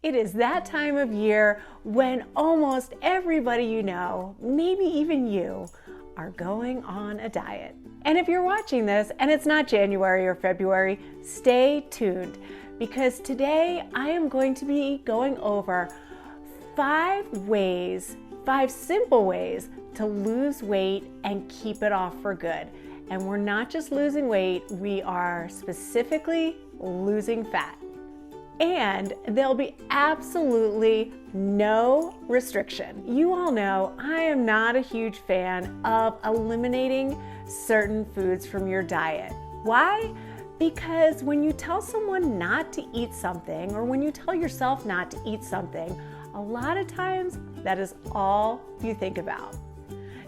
It is that time of year when almost everybody you know, maybe even you, are going on a diet. And if you're watching this and it's not January or February, stay tuned because today I am going to be going over 5 simple ways to lose weight and keep it off for good. And we're not just losing weight, we are specifically losing fat. And there'll be absolutely no restriction. You all know I am not a huge fan of eliminating certain foods from your diet. Why? Because when you tell someone not to eat something, or when you tell yourself not to eat something, a lot of times that is all you think about.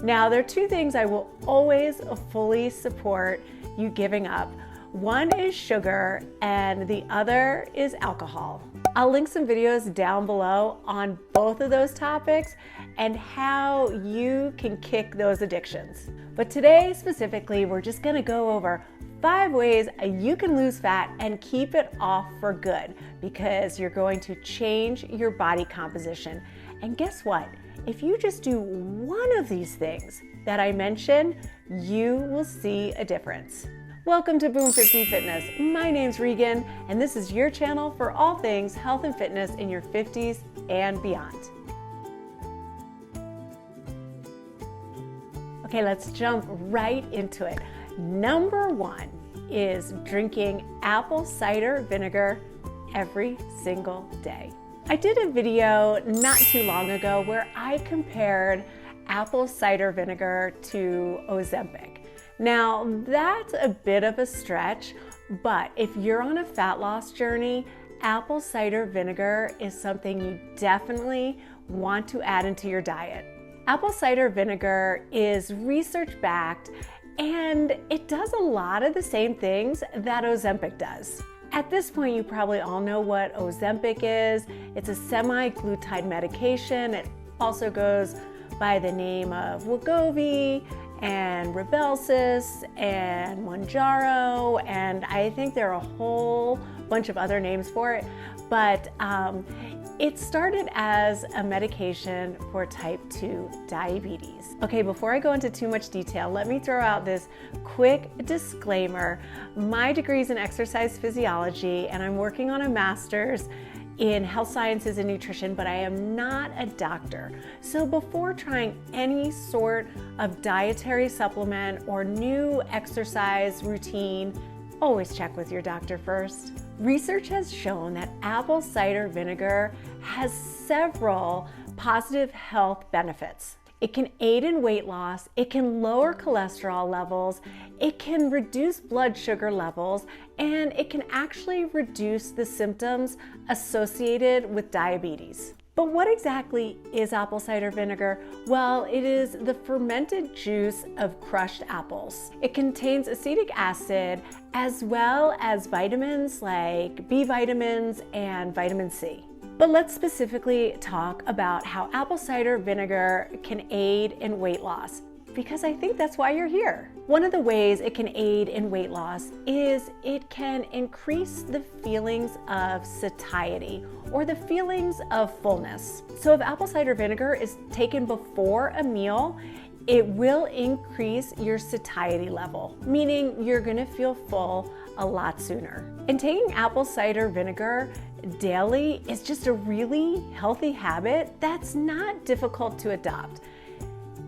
Now, there are 2 things I will always fully support you giving up. One is sugar and the other is alcohol. I'll link some videos down below on both of those topics and how you can kick those addictions. But today specifically, we're just gonna go over 5 ways you can lose fat and keep it off for good because you're going to change your body composition. And guess what? If you just do one of these things that I mentioned, you will see a difference. Welcome to Boom 50 Fitness. My name's Regan, and this is your channel for all things health and fitness in your 50s and beyond. Okay, let's jump right into it. Number 1 is drinking apple cider vinegar every single day. I did a video not too long ago where I compared apple cider vinegar to Ozempic. Now, that's a bit of a stretch, but if you're on a fat loss journey, apple cider vinegar is something you definitely want to add into your diet. Apple cider vinegar is research-backed and it does a lot of the same things that Ozempic does. At this point, you probably all know what Ozempic is. It's a semi-glutide medication. It also goes by the name of Wegovy and Rybelsus and Mounjaro, and I think there are a whole bunch of other names for it, but it started as a medication for type 2 diabetes. Okay, before I go into too much detail, let me throw out this quick disclaimer. My degree is in exercise physiology, and I'm working on a master's in health sciences and nutrition, but I am not a doctor. So before trying any sort of dietary supplement or new exercise routine, always check with your doctor first. Research has shown that apple cider vinegar has several positive health benefits. It can aid in weight loss, it can lower cholesterol levels, it can reduce blood sugar levels, and it can actually reduce the symptoms associated with diabetes. But what exactly is apple cider vinegar? Well, it is the fermented juice of crushed apples. It contains acetic acid as well as vitamins like B vitamins and vitamin C. But let's specifically talk about how apple cider vinegar can aid in weight loss, because I think that's why you're here. One of the ways it can aid in weight loss is it can increase the feelings of satiety or the feelings of fullness. So if apple cider vinegar is taken before a meal, it will increase your satiety level, meaning you're gonna feel full a lot sooner. And taking apple cider vinegar daily is just a really healthy habit that's not difficult to adopt.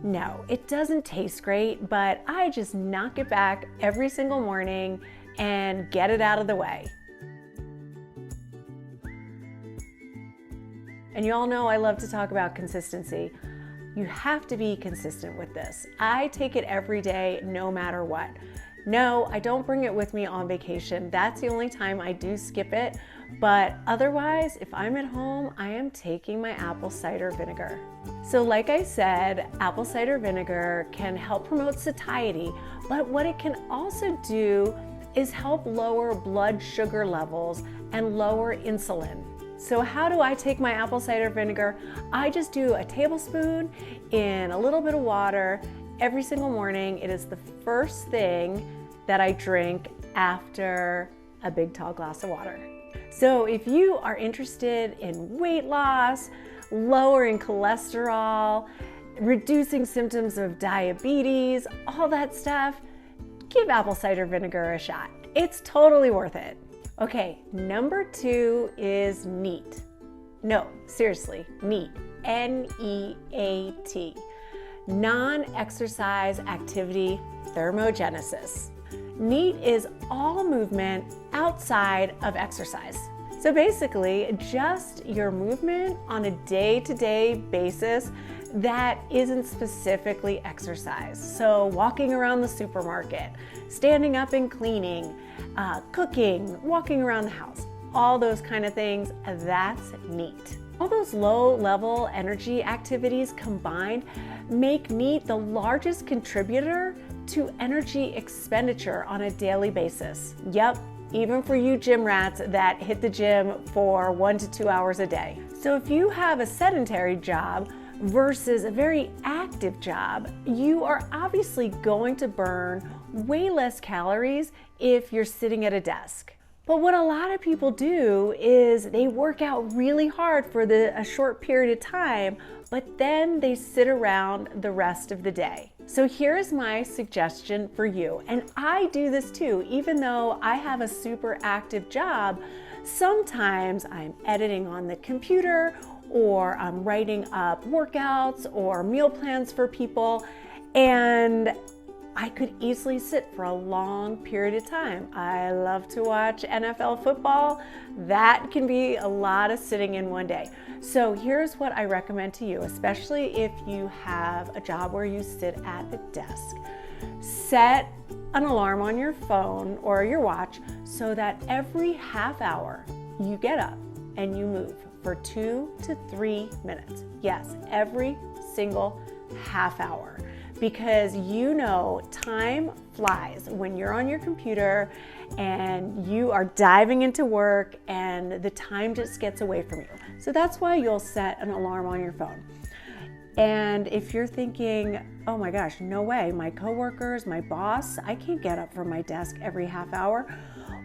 No, it doesn't taste great, but I just knock it back every single morning and get it out of the way. And you all know I love to talk about consistency. You have to be consistent with this. I take it every day, no matter what. No, I don't bring it with me on vacation. That's the only time I do skip it. But otherwise, if I'm at home, I am taking my apple cider vinegar. So like I said, apple cider vinegar can help promote satiety, but what it can also do is help lower blood sugar levels and lower insulin. So how do I take my apple cider vinegar? I just do a tablespoon in a little bit of water every single morning. It is the first thing that I drink after a big tall glass of water. So if you are interested in weight loss, lowering cholesterol, reducing symptoms of diabetes, all that stuff, give apple cider vinegar a shot. It's totally worth it. Okay, number 2 is N.E.A.T. No, seriously, N.E.A.T. N-E-A-T. Non-exercise activity thermogenesis. N.E.A.T is all movement outside of exercise. So basically, just your movement on a day-to-day basis that isn't specifically exercise. So walking around the supermarket, standing up and cleaning, cooking, walking around the house, all those kind of things, that's N.E.A.T. All those low-level energy activities combined make N.E.A.T the largest contributor to energy expenditure on a daily basis. Yep, even for you gym rats that hit the gym for 1 to 2 hours a day. So if you have a sedentary job versus a very active job, you are obviously going to burn way less calories if you're sitting at a desk. But what a lot of people do is they work out really hard for a short period of time, but then they sit around the rest of the day. So here's my suggestion for you, and I do this too. Even though I have a super active job, sometimes I'm editing on the computer, or I'm writing up workouts or meal plans for people, and I could easily sit for a long period of time. I love to watch NFL football. That can be a lot of sitting in one day. So here's what I recommend to you, especially if you have a job where you sit at a desk. Set an alarm on your phone or your watch so that every half hour you get up and you move for 2 to 3 minutes. Yes, every single half hour. Because you know time flies when you're on your computer and you are diving into work and the time just gets away from you. So that's why you'll set an alarm on your phone. And if you're thinking, oh my gosh, no way, my coworkers, my boss, I can't get up from my desk every half hour.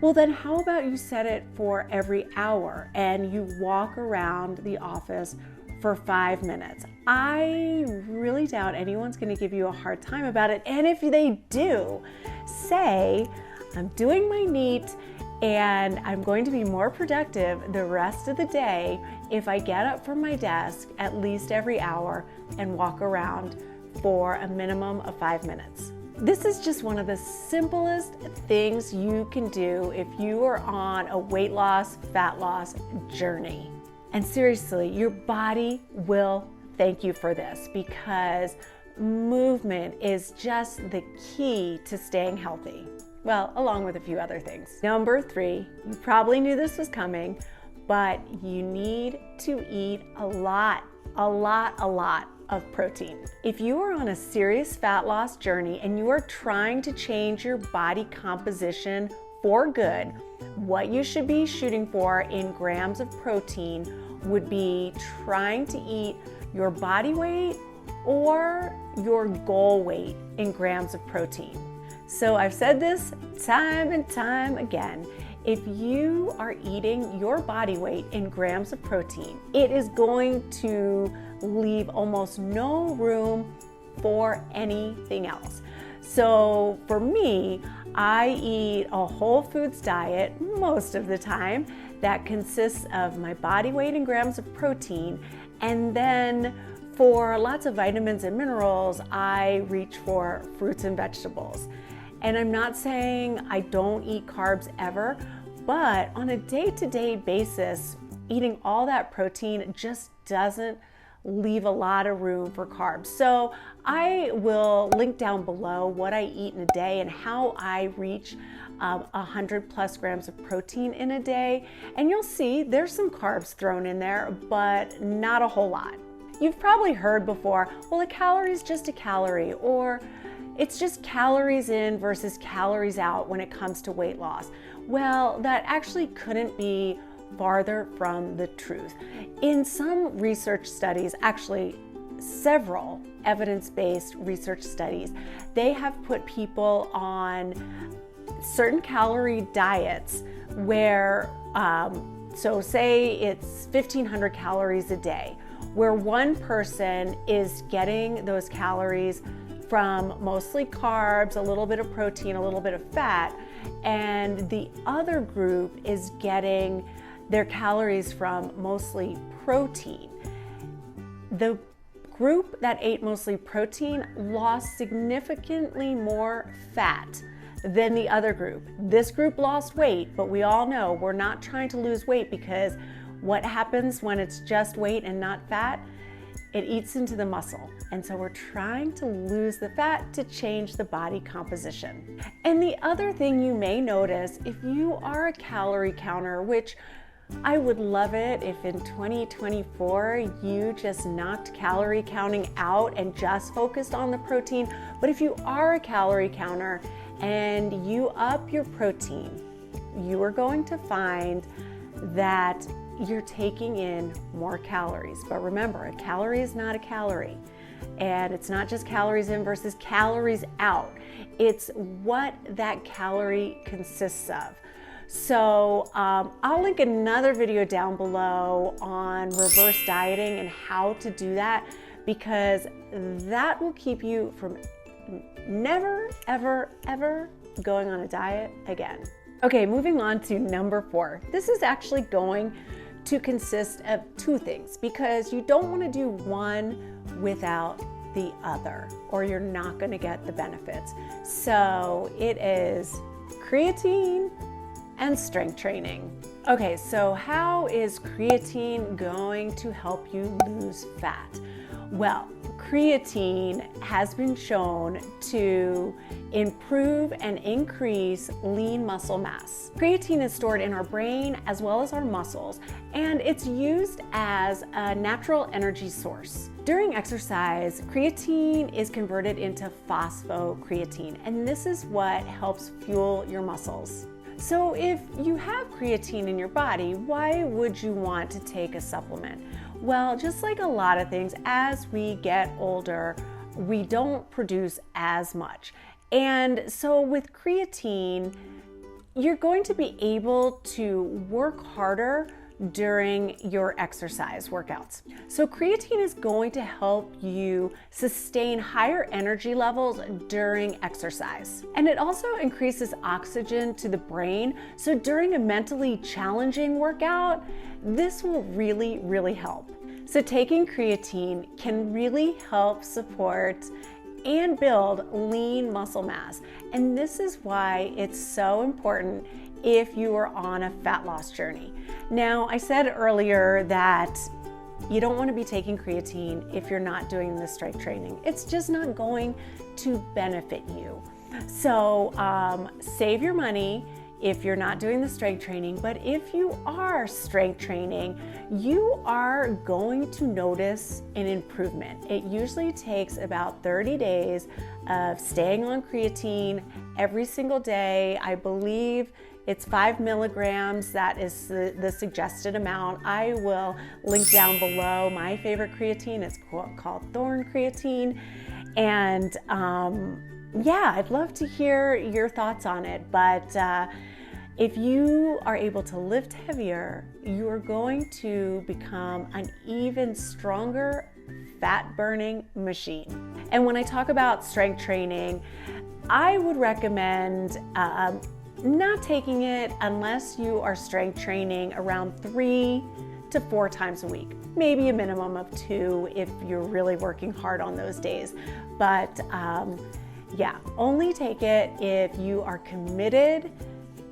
Well, then how about you set it for every hour and you walk around the office for 5 minutes. I really doubt anyone's going to give you a hard time about it. And if they do, say, I'm doing my N.E.A.T and I'm going to be more productive the rest of the day if I get up from my desk at least every hour and walk around for a minimum of 5 minutes. This is just one of the simplest things you can do if you are on a weight loss, fat loss journey. And seriously, your body will thank you for this because movement is just the key to staying healthy. Well, along with a few other things. Number 3, you probably knew this was coming, but you need to eat a lot of protein. If you are on a serious fat loss journey and you are trying to change your body composition for good, what you should be shooting for in grams of protein would be trying to eat your body weight or your goal weight in grams of protein. So I've said this time and time again. If you are eating your body weight in grams of protein, it is going to leave almost no room for anything else. So for me, I eat a whole foods diet most of the time that consists of my body weight in grams of protein, and then for lots of vitamins and minerals, I reach for fruits and vegetables. And I'm not saying I don't eat carbs ever, but on a day-to-day basis, eating all that protein just doesn't leave a lot of room for carbs. So I will link down below what I eat in a day and how I reach 100 plus grams of protein in a day. And you'll see there's some carbs thrown in there, but not a whole lot. You've probably heard before, well, a calorie is just a calorie, or it's just calories in versus calories out when it comes to weight loss. Well, that actually couldn't be farther from the truth. In some research studies, actually several evidence-based research studies, they have put people on certain calorie diets where So say it's 1,500 calories a day, where one person is getting those calories from mostly carbs, a little bit of protein, a little bit of fat, and the other group is getting their calories from mostly protein. The group that ate mostly protein lost significantly more fat than the other group. This group lost weight, but we all know we're not trying to lose weight, because what happens when it's just weight and not fat? It eats into the muscle. And so we're trying to lose the fat to change the body composition. And the other thing you may notice, if you are a calorie counter, which I would love it if in 2024 you just knocked calorie counting out and just focused on the protein. But if you are a calorie counter and you up your protein, you are going to find that you're taking in more calories. But remember, a calorie is not a calorie. And it's not just calories in versus calories out. It's what that calorie consists of. So I'll link another video down below on reverse dieting and how to do that, because that will keep you from never, ever, ever going on a diet again. Okay, moving on to number 4. This is actually going to consist of 2 things, because you don't want to do one without the other, or you're not going to get the benefits. So it is creatine and strength training. Okay, so how is creatine going to help you lose fat? Well, creatine has been shown to improve and increase lean muscle mass. Creatine is stored in our brain as well as our muscles, and it's used as a natural energy source. During exercise, creatine is converted into phosphocreatine, and this is what helps fuel your muscles. So if you have creatine in your body, why would you want to take a supplement? Well, just like a lot of things, as we get older, we don't produce as much. And so with creatine, you're going to be able to work harder during your exercise workouts. So creatine is going to help you sustain higher energy levels during exercise. And it also increases oxygen to the brain. So during a mentally challenging workout, this will really, really help. So taking creatine can really help support and build lean muscle mass. And this is why it's so important if you are on a fat loss journey. Now, I said earlier that you don't want to be taking creatine if you're not doing the strength training. It's just not going to benefit you. So save your money if you're not doing the strength training, but if you are strength training, you are going to notice an improvement. It usually takes about 30 days of staying on creatine every single day. I believe it's 5 milligrams. That is the suggested amount. I will link down below my favorite creatine. It's called Thorne Creatine. And yeah, I'd love to hear your thoughts on it. But if you are able to lift heavier, you are going to become an even stronger fat burning machine. And when I talk about strength training, I would recommend not taking it unless you are strength training around 3 to 4 times a week, maybe a minimum of 2 if you're really working hard on those days. But yeah, only take it if you are committed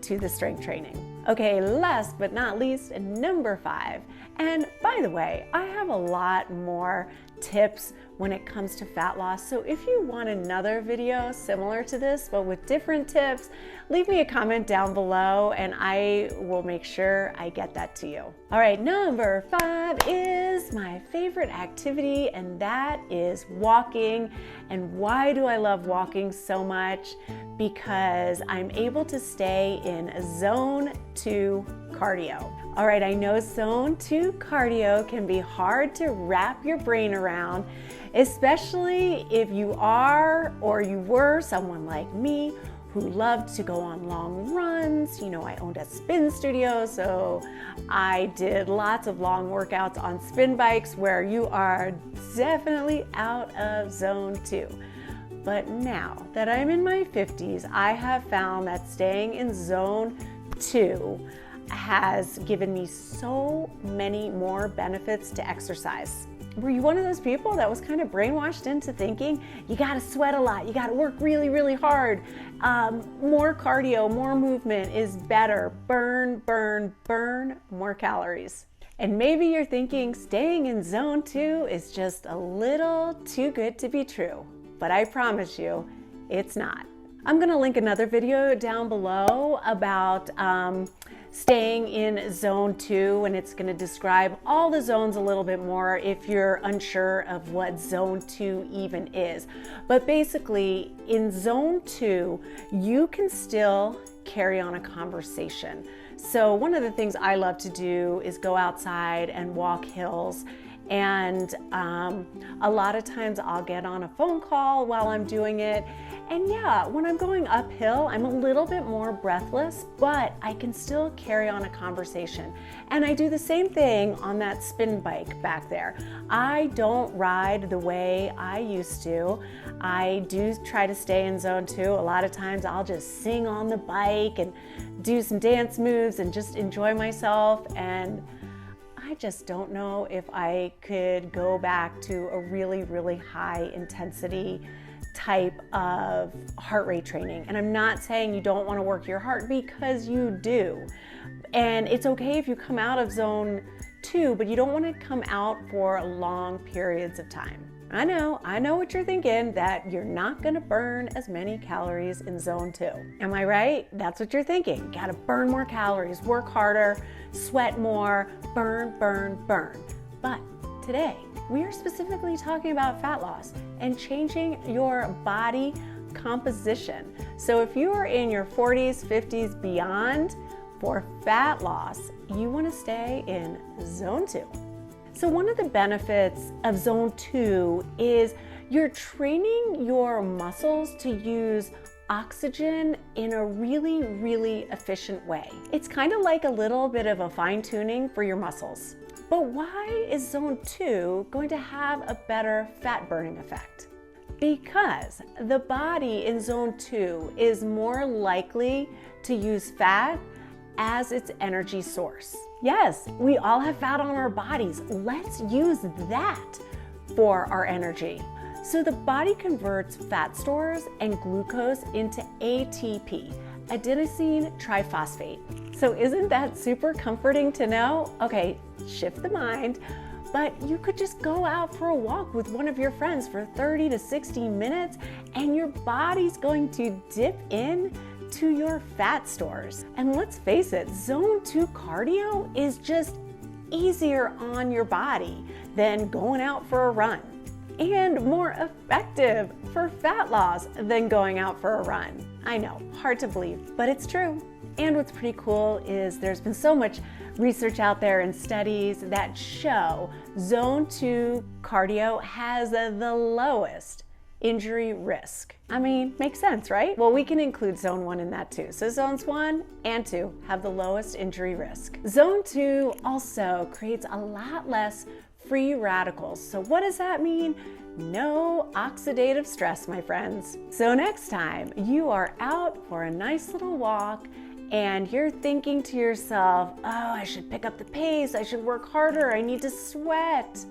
to the strength training. Okay, last but not least, number 5. And by the way, I have a lot more tips when it comes to fat loss. So if you want another video similar to this, but with different tips, leave me a comment down below and I will make sure I get that to you. All right, number 5 is my favorite activity, and that is walking. And why do I love walking so much? Because I'm able to stay in zone 2 cardio. All right, I know zone 2 cardio can be hard to wrap your brain around, especially if you are or you were someone like me who loved to go on long runs. You know, I owned a spin studio, so I did lots of long workouts on spin bikes where you are definitely out of zone 2. But now that I'm in my 50s, I have found that staying in zone 2 has given me so many more benefits to exercise. Were you one of those people that was kind of brainwashed into thinking you gotta sweat a lot, you gotta work really, really hard, more cardio, more movement is better, burn more calories? And maybe you're thinking staying in zone 2 is just a little too good to be true, but I promise you, it's not. I'm gonna link another video down below about staying in zone 2, and it's going to describe all the zones a little bit more if you're unsure of what zone 2 even is. But basically, in zone 2, you can still carry on a conversation. So one of the things I love to do is go outside and walk hills. And a lot of times I'll get on a phone call while I'm doing it. And yeah, when I'm going uphill, I'm a little bit more breathless, but I can still carry on a conversation. And I do the same thing on that spin bike back there. I don't ride the way I used to. I do try to stay in zone 2. A lot of times I'll just sing on the bike and do some dance moves and just enjoy myself. And I just don't know if I could go back to a really, really high intensity type of heart rate training. And I'm not saying you don't want to work your heart, because you do. And it's okay if you come out of zone 2, but you don't want to come out for long periods of time. I know what you're thinking, that you're not going to burn as many calories in zone 2. Am I right? That's what you're thinking. Got to burn more calories, work harder, sweat more, burn. But today, we are specifically talking about fat loss and changing your body composition. So if you are in your 40s, 50s, beyond, for fat loss, you want to stay in zone 2. So one of the benefits of zone 2 is you're training your muscles to use oxygen in a really, really efficient way. It's kind of like a little bit of a fine-tuning for your muscles. But why is zone 2 going to have a better fat burning effect? Because the body in zone 2 is more likely to use fat as its energy source. Yes, we all have fat on our bodies. Let's use that for our energy. So the body converts fat stores and glucose into ATP, adenosine triphosphate. So isn't that super comforting to know? Okay, shift the mind, but you could just go out for a walk with one of your friends for 30 to 60 minutes and your body's going to dip in to your fat stores. And let's face it, zone 2 cardio is just easier on your body than going out for a run, and more effective for fat loss than going out for a run. I know, hard to believe, but it's true. And what's pretty cool is there's been so much research out there and studies that show zone 2 cardio has the lowest injury risk. I mean, makes sense, right? Well, we can include zone 1 in that too. So zones 1 and 2 have the lowest injury risk. Zone 2 also creates a lot less free radicals. So what does that mean? No oxidative stress, my friends. So next time you are out for a nice little walk and you're thinking to yourself, oh, I should pick up the pace, I should work harder, I need to sweat.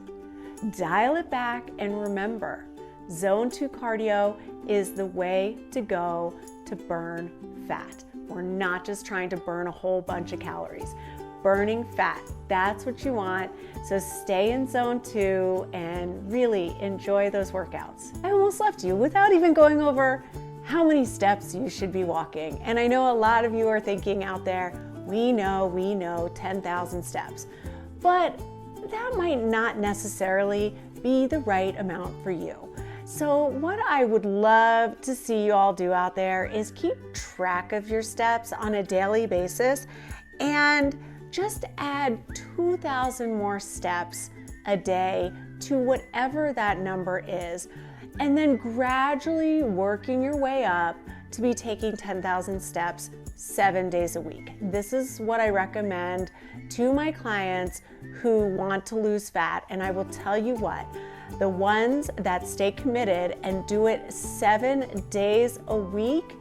Dial it back and remember, zone 2 cardio is the way to go to burn fat. We're not just trying to burn a whole bunch of calories. Burning fat, that's what you want. So stay in zone 2 and really enjoy those workouts. I almost left you without even going over how many steps you should be walking. And I know a lot of you are thinking out there, we know 10,000 steps. But that might not necessarily be the right amount for you. So what I would love to see you all do out there is keep track of your steps on a daily basis and just add 2,000 more steps a day to whatever that number is, and then gradually working your way up to be taking 10,000 steps 7 days a week. This is what I recommend to my clients who want to lose fat. And I will tell you what, the ones that stay committed and do it 7 days a week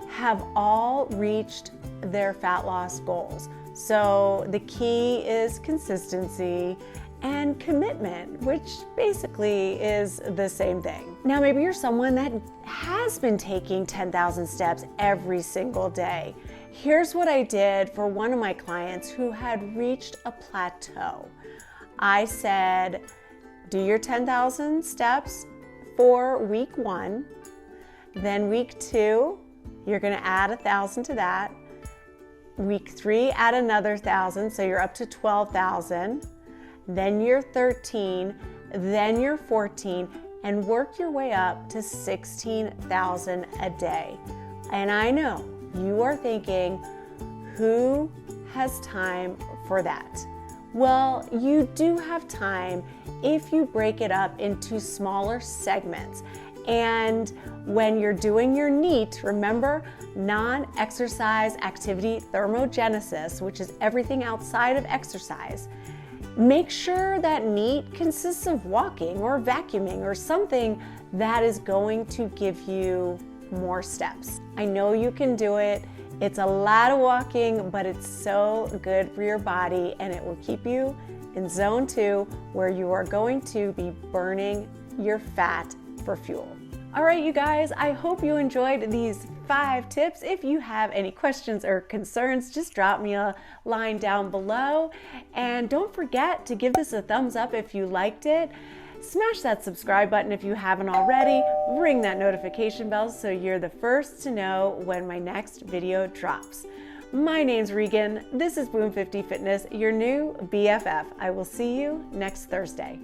have all reached their fat loss goals. So the key is consistency and commitment, which basically is the same thing. Now, maybe you're someone that has been taking 10,000 steps every single day. Here's what I did for one of my clients who had reached a plateau. I said, do your 10,000 steps for week 1. Then week 2, you're gonna add 1,000 to that. Week 3, add another 1,000, so you're up to 12,000. Then you're 13, then you're 14, and work your way up to 16,000 a day. And I know you are thinking, who has time for that? Well, you do have time if you break it up into smaller segments. And when you're doing your N.E.A.T, remember, non-exercise activity thermogenesis, which is everything outside of exercise, make sure that N.E.A.T consists of walking or vacuuming or something that is going to give you more steps. I know you can do it. It's a lot of walking, but it's so good for your body, and it will keep you in zone 2, where you are going to be burning your fat for fuel. All right, you guys, I hope you enjoyed these 5 tips. If you have any questions or concerns, just drop me a line down below. And don't forget to give this a thumbs up if you liked it. Smash that subscribe button if you haven't already. Ring that notification bell so you're the first to know when my next video drops. My name's Regan. This is Boom 50 Fitness, your new BFF. I will see you next Thursday.